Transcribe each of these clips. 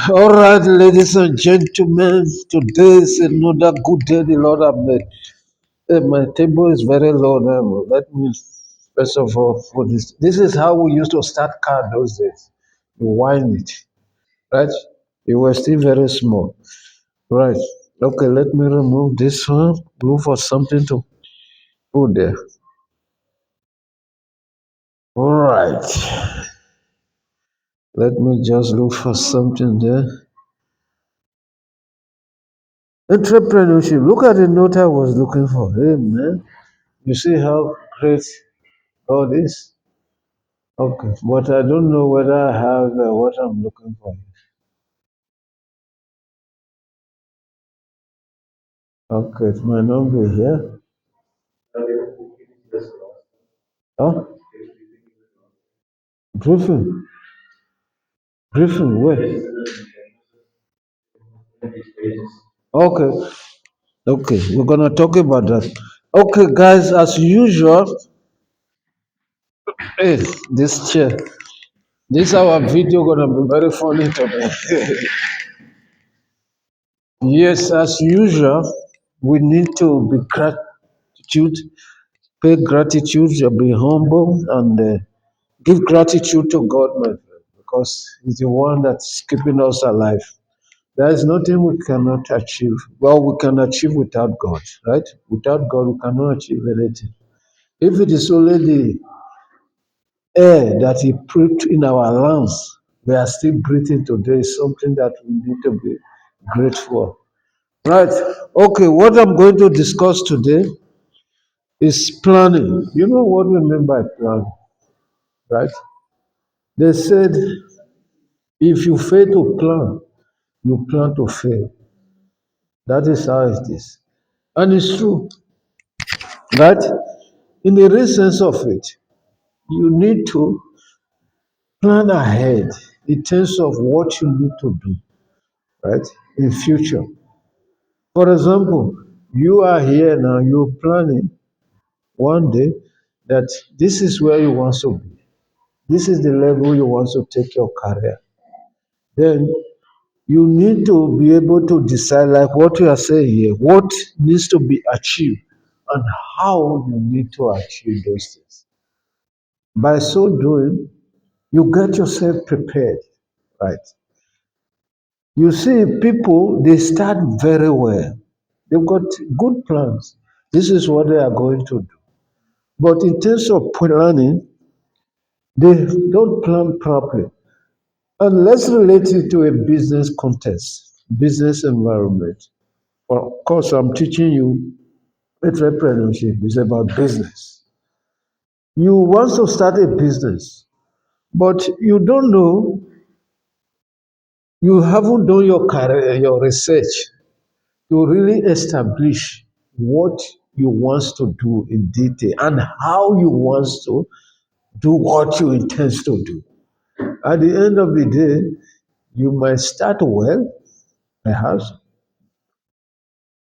All right, ladies and gentlemen, today is another good day the Lord has made. My table is very low now. Let me, first of all, for this. This is how we used to start car those days. You wind it, right? You were still very small. Right. Okay, let me remove this one. Look for something to put there. All right. Let me just look for something there. Entrepreneurship. Look at the note I was looking for. Hey, man. You see how great God is? Okay. But I don't know whether I have what I'm looking for. Okay. It might not be here. Huh? Griffin. Griffin, where? Okay. Okay. We're going to talk about that. Okay, guys, as usual, hey, this chair. This our video gonna be very funny today. Yes, as usual, we need to be gratitude, pay gratitude, be humble, and give gratitude to God, my friend, because He's the one that's keeping us alive. There is nothing we cannot achieve. Well, we can achieve without God, right? Without God, we cannot achieve anything. If it is only the air that He put in our lungs, we are still breathing today, is something that we need to be grateful. Right. Okay, what I'm going to discuss today is planning. You know what we mean by planning, right? They said if you fail to plan, you plan to fail. That is how it is. And it's true, right? In the real sense of it, you need to plan ahead in terms of what you need to do, right? In future. For example, you are here now, you're planning one day that this is where you want to be. This is the level you want to take your career. Then you need to be able to decide, like what you are saying here, what needs to be achieved and how you need to achieve those things. By so doing, you get yourself prepared, right? You see, people, they start very well. They've got good plans. This is what they are going to do. But in terms of planning, they don't plan properly. And let's relate it to a business context, business environment. Of course, I'm teaching you entrepreneurship is about business. You want to start a business, but you don't know, you haven't done your career, your research to really establish what you want to do in detail and how you want to do what you intend to do. At the end of the day, you might start well, perhaps,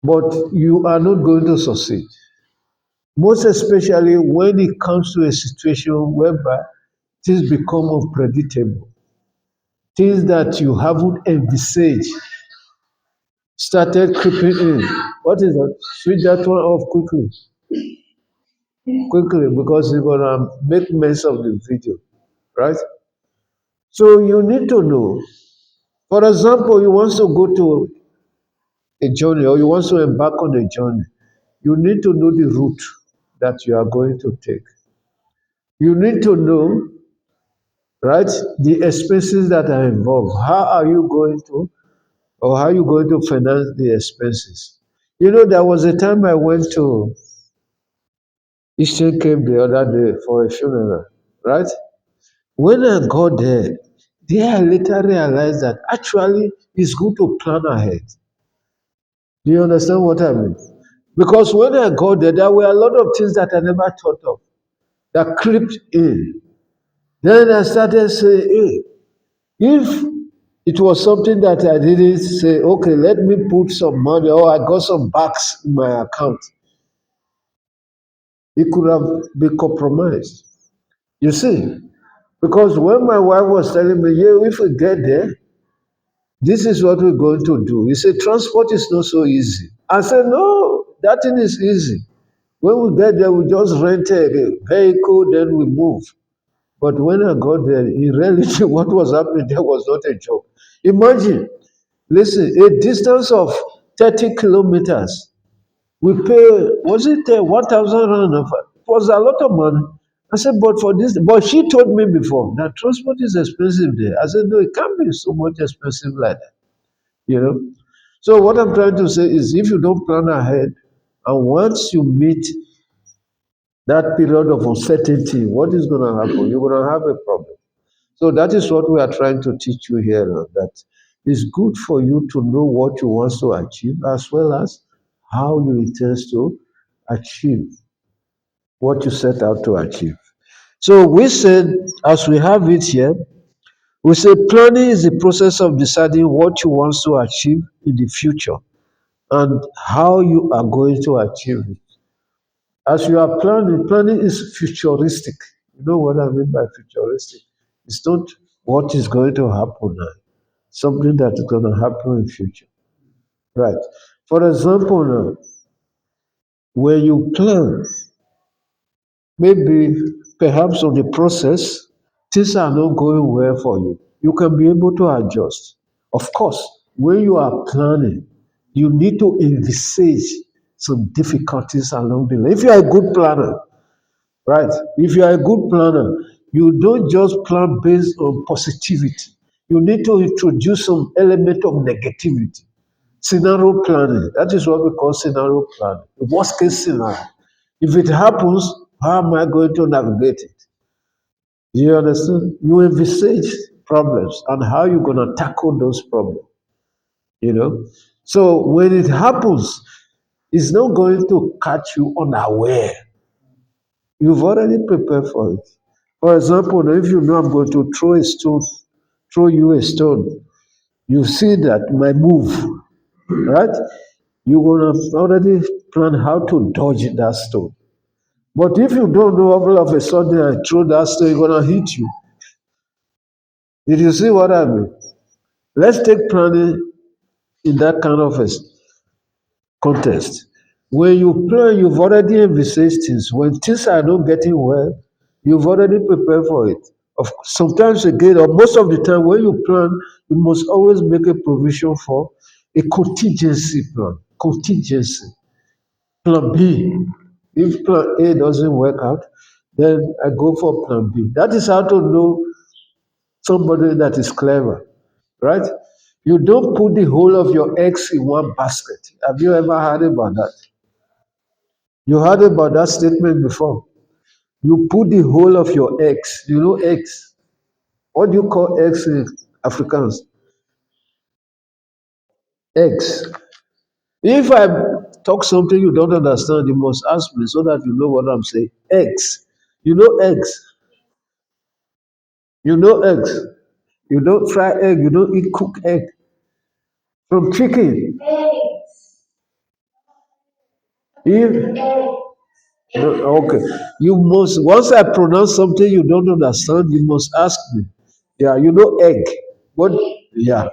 but you are not going to succeed. Most especially when it comes to a situation whereby things become unpredictable, things that you haven't envisaged started creeping in. What is that? Switch that one off quickly, quickly, because you're gonna make mess of the video, right? So you need to know. For example, you want to go to a journey or you want to embark on a journey. You need to know the route that you are going to take. You need to know, right, the expenses that are involved. How are you going to, or how are you going to finance the expenses? You know, there was a time I went to Eastern Cape the other day for a funeral, right? When I got there I later realized that actually it's good to plan ahead. Do you understand what I mean? Because when I got there were a lot of things that I never thought of that crept in. Then I started saying, hey, if it was something that I didn't say, okay, let me put some money or I got some bucks in my account, it could have been compromised. You see, because when my wife was telling me, yeah, if we get there, This is what we're going to do. He said, transport is not so easy. I said, no, that thing is easy. When we get there, we just rent a vehicle, then we move. But when I got there, in reality, what was happening there was not a joke. Imagine, listen, a distance of 30 kilometers. We pay, was it 1,000 rand? It was a lot of money. I said, but for this, but she told me before that transport is expensive there. I said, no, it can't be so much expensive like that, you know. So what I'm trying to say is if you don't plan ahead, and once you meet that period of uncertainty, what is going to happen? You're going to have a problem. So that is what we are trying to teach you here now, that it's good for you to know what you want to achieve as well as how you intend to achieve what you set out to achieve. So we said, as we have it here, we say planning is the process of deciding what you want to achieve in the future and how you are going to achieve it. As you are planning, planning is futuristic. You know what I mean by futuristic? It's not what is going to happen now, something that is going to happen in future. Right. For example, now, when you plan, maybe perhaps on the process, things are not going well for you. You can be able to adjust. Of course, when you are planning, you need to envisage some difficulties along the line. If you are a good planner, right? If you are a good planner, you don't just plan based on positivity. You need to introduce some element of negativity. Scenario planning. That is what we call scenario planning. The worst case scenario. If it happens, how am I going to navigate it? You understand? You envisage problems and how you're going to tackle those problems. You know? So when it happens, it's not going to catch you unaware. You've already prepared for it. For example, if you know I'm going to throw a stone, throw you a stone, you see that my move, right? You're gonna already plan how to dodge that stone. But if you don't know, all of a sudden I throw that stone, it's gonna hit you. Did you see what I mean? Let's take planning in that kind of a contest. When you plan, you've already envisaged things. When things are not getting well, you've already prepared for it. Sometimes again, or most of the time, when you plan, you must always make a provision for a contingency plan. Contingency. Plan B. If plan A doesn't work out, then I go for plan B. That is how to know somebody that is clever, right? You don't put the whole of your eggs in one basket. Have you ever heard about that? You heard about that statement before. You put the whole of your eggs. You know eggs. What do you call eggs in Afrikaans? Eggs. If I talk something you don't understand, you must ask me so that you know what I'm saying. Eggs. You know eggs. You know eggs. You don't fry egg. You don't eat cooked egg from chicken. If no, okay, you must. Once I pronounce something you don't understand, you must ask me. Yeah, you know egg. What? Yeah.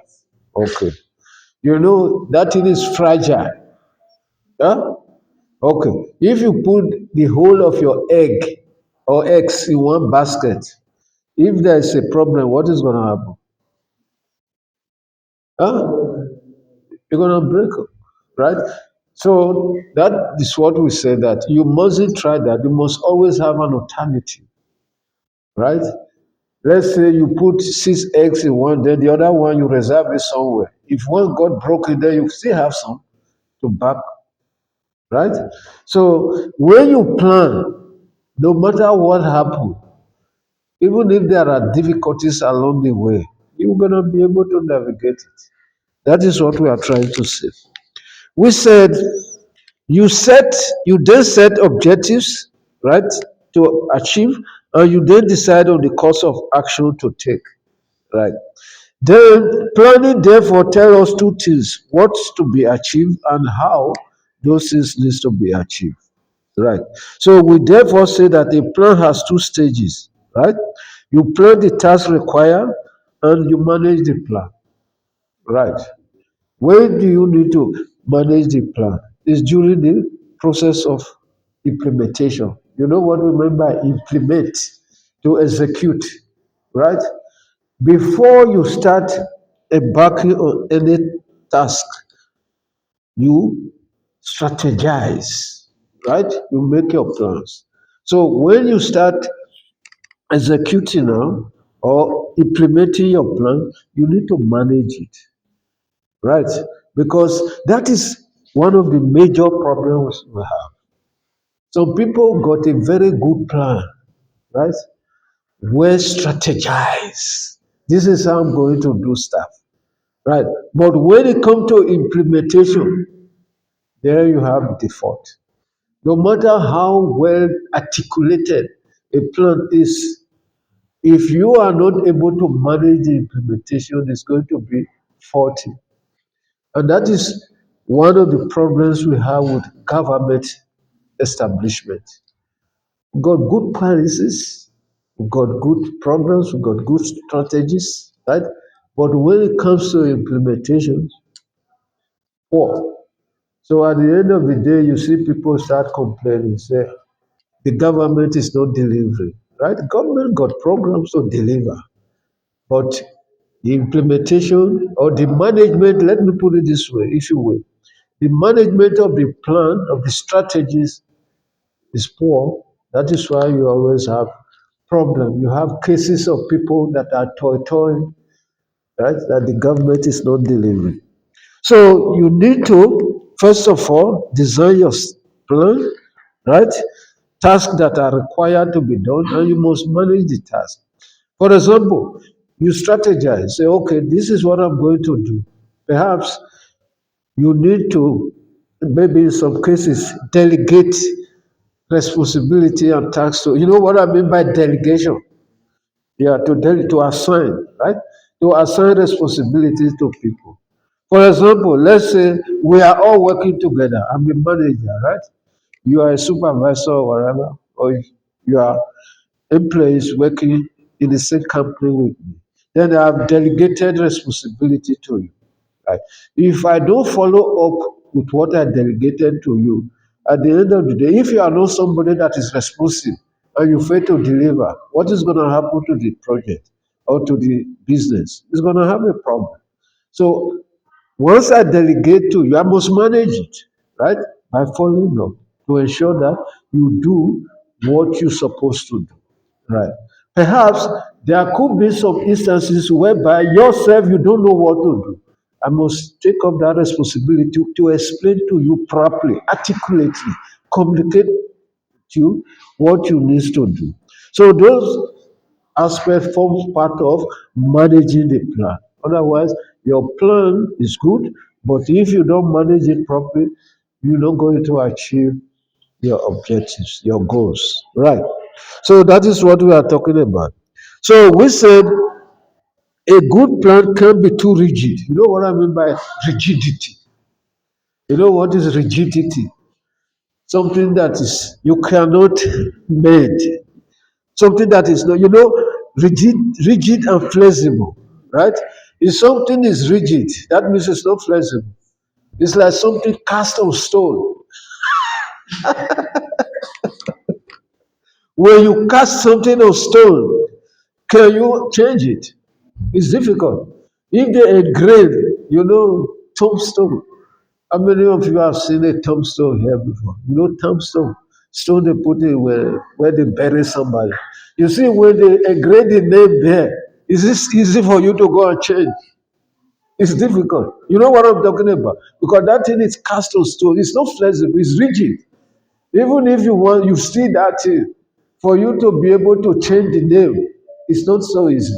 Okay. You know that thing is fragile. Huh? Okay. If you put the whole of your egg or eggs in one basket, if there is a problem, what is going to happen? Huh? You're going to break up, right? So that is what we say that you mustn't try that. You must always have an alternative, right? Let's say you put 6 eggs in one, then the other one you reserve it somewhere. If one got broken, then you still have some to back, right? So when you plan, no matter what happens, even if there are difficulties along the way, you're gonna be able to navigate it. That is what we are trying to say. We said you set, you then set objectives, right, to achieve, and you then decide on the course of action to take, right? Then planning therefore tell us two things: what's to be achieved and how those things needs to be achieved. Right. So we therefore say that a plan has two stages, right? You plan the task required and you manage the plan. Right. When do you need to manage the plan? It's during the process of implementation. You know what we mean by implement? To execute, right? Before you start embarking on any task, you strategize, right? You make your plans. So when you start executing now or implementing your plan, you need to manage it, right? Because that is one of the major problems we have. Some people got a very good plan, right? Well strategize. This is how I'm going to do stuff, right? But when it comes to implementation, there you have default. No matter how well articulated a plan is, if you are not able to manage the implementation, it's going to be faulty. And that is one of the problems we have with government establishment. We've got good policies, we've got good programs, we've got good strategies, right? But when it comes to implementation, poor. So at the end of the day, you see people start complaining, say, the government is not delivering, right? Government got programs to deliver, but the implementation or the management, let me put it this way, if you will, the management of the plan, of the strategies is poor. That is why you always have problem. You have cases of people that are toy, right? That the government is not delivering. So you need to, first of all, design your plan, right? Tasks that are required to be done, and you must manage the task. For example, you strategize, say, okay, this is what I'm going to do. Perhaps you need to, maybe in some cases, delegate responsibility and tasks to, you know what I mean by delegation? Yeah, to assign, right? To assign responsibilities to people. For example, let's say we are all working together. I'm a manager, right? You are a supervisor or whatever, or you are employees working in the same company with me. Then I have delegated responsibility to you. Right? If I don't follow up with what I delegated to you, at the end of the day, if you are not somebody that is responsive and you fail to deliver, what is going to happen to the project or to the business? It's going to have a problem. So once I delegate to you, I must manage it, right? By following up to ensure that you do what you're supposed to do. Right. Perhaps there could be some instances whereby yourself you don't know what to do. I must take up that responsibility to explain to you properly, articulately, communicate to you what you need to do. So those aspects form part of managing the plan. Otherwise, your plan is good, but if you don't manage it properly, you're not going to achieve your objectives, your goals. Right. So that is what we are talking about. So we said a good plan can't be too rigid. You know what I mean by rigidity? You know what is rigidity? Something that is you cannot mend. Something that is not, rigid and flexible, right? If something is rigid, that means it's not flexible. It's like something cast on stone. When you cast something on stone, can you change it? It's difficult. If they engrave, tombstone. How many of you have seen a tombstone here before? You know tombstone? Stone they put it where they bury somebody. You see, when they engrave the name there, is this easy for you to go and change? It's difficult. You know what I'm talking about? Because that thing is cast on stone. It's not flexible, it's rigid. Even if you see that thing, for you to be able to change the name, it's not so easy.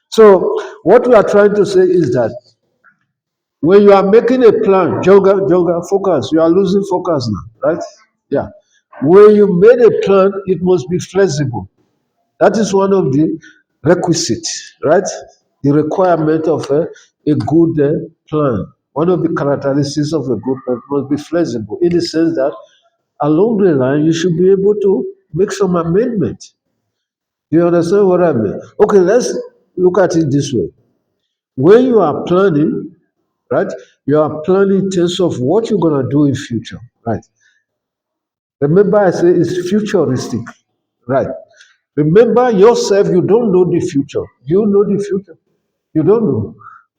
So what we are trying to say is that when you are making a plan, Jonga, focus. You are losing focus now, right? Yeah. When you made a plan, it must be flexible. That is one of the requisites, right? The requirement of a good plan. One of the characteristics of a good plan must be flexible in the sense that along the line you should be able to make some amendment. Do you understand what I mean? Okay, let's look at it this way. When you are planning, right? You are planning in terms of what you're gonna do in future, right? Remember, I say it's futuristic, right? Remember yourself, you don't know the future. You know the future. You don't know.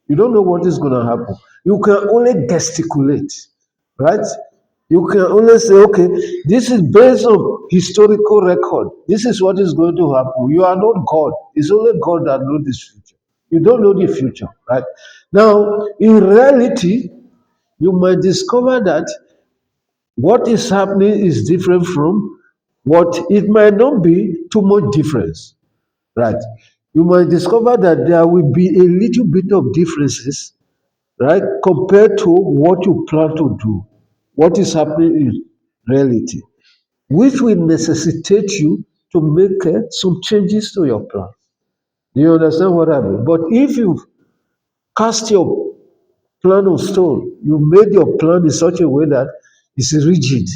You don't know what is going to happen. You can only gesticulate, right? You can only say, okay, this is based on historical record. This is what is going to happen. You are not God. It's only God that knows this future. You don't know the future, right? Now, in reality, you might discover that what is happening is different from what it might not be too much difference, right? You might discover that there will be a little bit of differences, right, compared to what you plan to do, what is happening in reality, which will necessitate you to make some changes to your plan. Do you understand what I mean? But if you cast your plan on stone. You made your plan in such a way that it's rigid.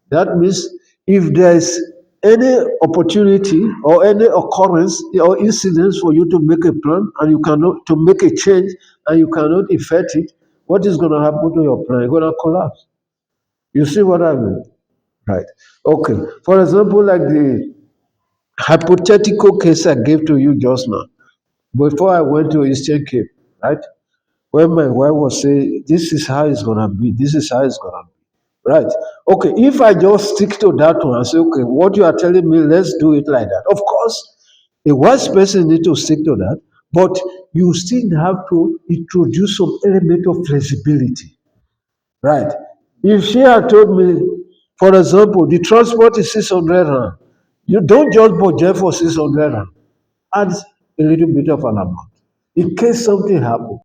That means if there is any opportunity or any occurrence or incidents for you to make a plan and you cannot to make a change and you cannot effect it, what is going to happen to your plan? It's going to collapse. You see what I mean? Right. Okay. For example, like the hypothetical case I gave to you just now, before I went to Eastern Cape, right? When my wife was saying, this is how it's gonna be, this is how it's gonna be. Right. Okay, if I just stick to that one and say, okay, what you are telling me, let's do it like that. Of course, a wise person need to stick to that, but you still have to introduce some element of flexibility. Right. If she had told me, for example, the transport is 600 rand, you don't just budget for 600 rand. Add a little bit of an amount in case something happens.